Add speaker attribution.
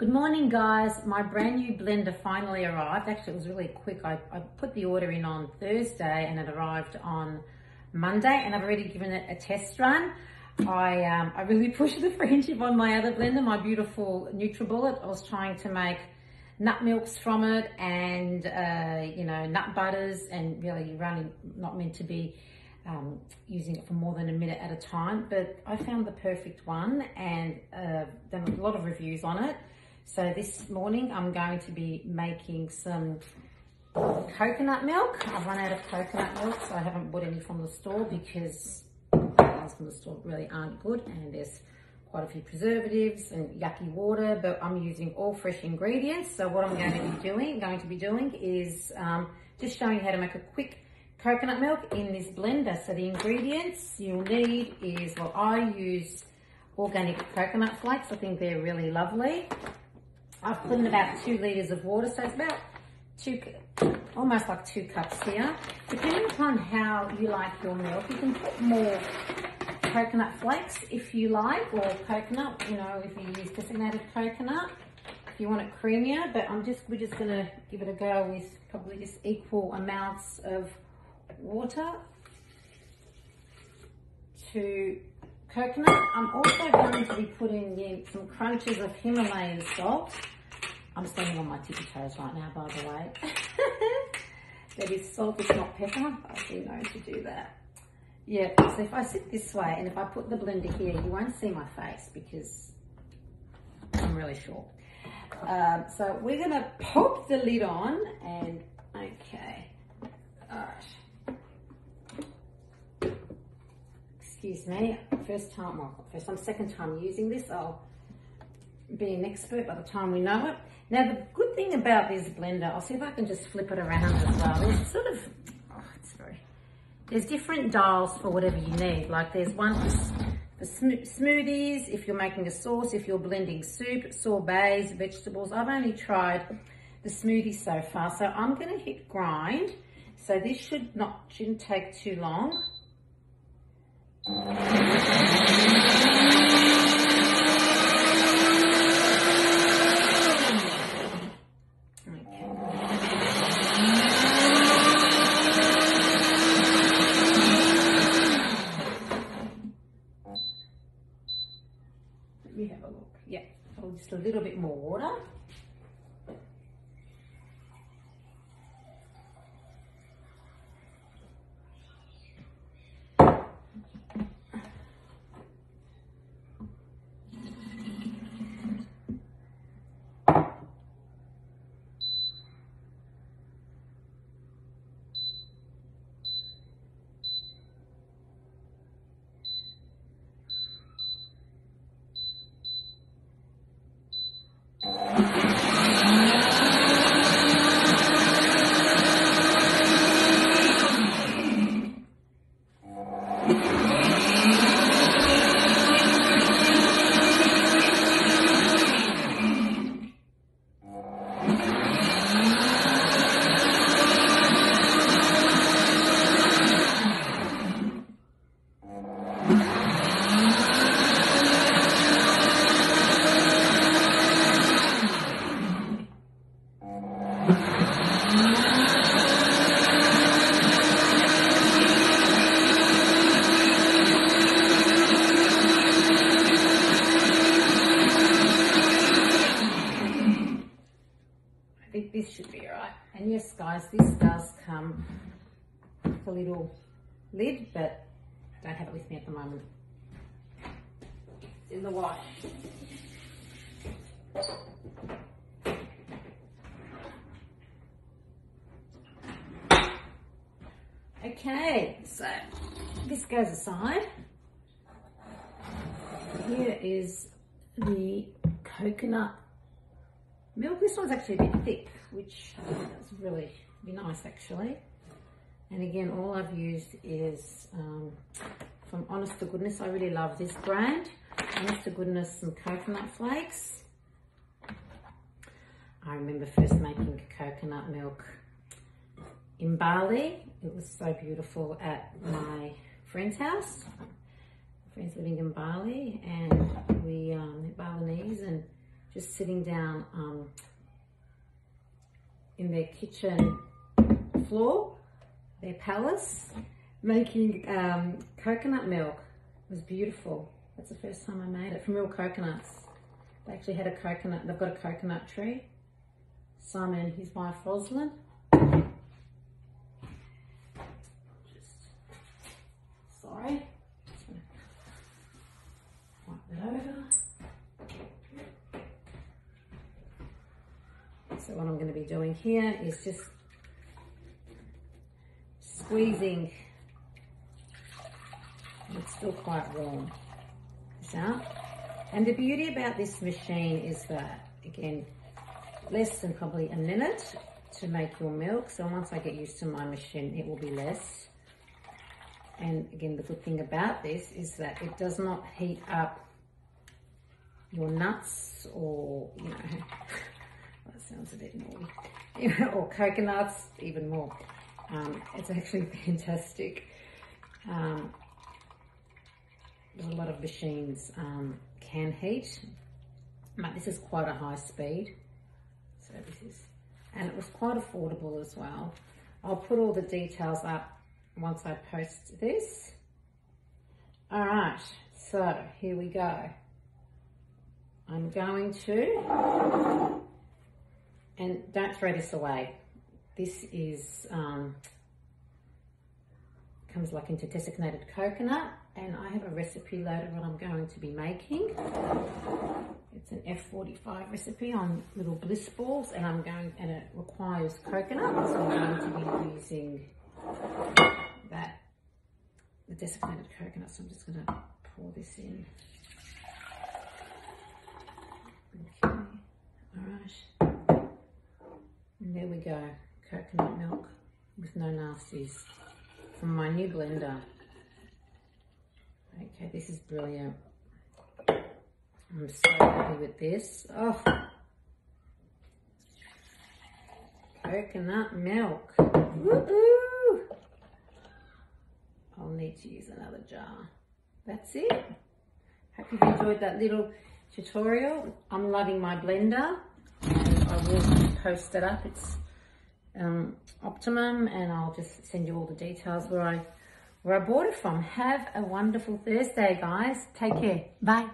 Speaker 1: Good morning, guys. My brand new blender finally arrived. Actually, it was really quick. I put the order in on Thursday and it arrived on Monday, and I've already given it a test run. I really pushed the friendship on my other blender, my beautiful NutriBullet. I was trying to make nut milks from it and, you know, nut butters, and really you're only not meant to be using it for more than a minute at a time, but I found the perfect one and done a lot of reviews on it. So this morning I'm going to be making some coconut milk. I've run out of coconut milk, so I haven't bought any from the store because the ones from the store really aren't good, and there's quite a few preservatives and yucky water, but I'm using all fresh ingredients. So what I'm going to be doing is just showing you how to make a quick coconut milk in this blender. So the ingredients you'll need is, well, I use organic coconut flakes. I think they're really lovely. I've put in about 2 litres of water, so it's about almost like 2 cups here. Depending upon how you like your milk, you can put more coconut flakes if you like, or coconut, you know, if you use designated coconut, if you want it creamier. But we're just gonna give it a go with probably just equal amounts of water to coconut. I'm also going to be putting in some crunches of Himalayan salt. I'm standing on my tippy toes right now, by the way. That is salt, it's not pepper. I do know to do that. Yeah, so if I sit this way and if I put the blender here, you won't see my face because I'm really short. So we're gonna pop the lid on and, okay, all right. Excuse me, second time using this. I'll be an expert by the time we know it. Now, the good thing about this blender, I'll see if I can just flip it around as well. There's sort of, there's different dials for whatever you need. Like there's one for smoothies, if you're making a sauce, if you're blending soup, sorbets, vegetables. I've only tried the smoothie so far, so I'm gonna hit grind. So this shouldn't take too long. Let me have a look. Yeah, just a little bit more water. I think this should be all right. And yes, guys, this does come with a little lid, but I don't have it with me at the moment. It's in the white. Okay, so this goes aside. Here is the coconut milk. This one's actually a bit thick, which is really be nice actually. And again, all I've used is from Honest to Goodness. I really love this brand. Honest to Goodness, some coconut flakes. I remember first making coconut milk in Bali. It was so beautiful at my friend's house. Friends living in Bali, and we Balinese, and just sitting down in their kitchen floor, their palace, making coconut milk. It was beautiful. That's the first time I made it from real coconuts. They actually had a coconut, they've got a coconut tree. Simon and his wife Rosalind. Sorry. Just gonna wipe that over. So what I'm going to be doing here is just squeezing, and it's still quite warm, this out. And the beauty about this machine is that, again, less than probably a minute to make your milk. So once I get used to my machine, it will be less. And again, the good thing about this is that it does not heat up your nuts or, you know, that sounds a bit naughty, or coconuts, even more. It's actually fantastic. There's a lot of machines can heat, but this is quite a high speed. So this is, and it was quite affordable as well. I'll put all the details up once I post this. All right, so here we go. I'm going to, and don't throw this away. This is, comes like into desiccated coconut, and I have a recipe later what I'm going to be making. It's an F45 recipe on little bliss balls, and and it requires coconut, so I'm going to be using the desiccated coconut. So I'm just going to pour this in. Okay, all right, and there we go, coconut milk with no nasties from my new blender. Okay, this is brilliant. I'm so happy with this. Oh, coconut milk. Woo-hoo! I'll need to use another jar. That's it. Hope you've enjoyed that little tutorial. I'm loving my blender, and I will post it up. It's Optimum, and I'll just send you all the details where I bought it from. Have a wonderful Thursday, guys. Take care. Bye.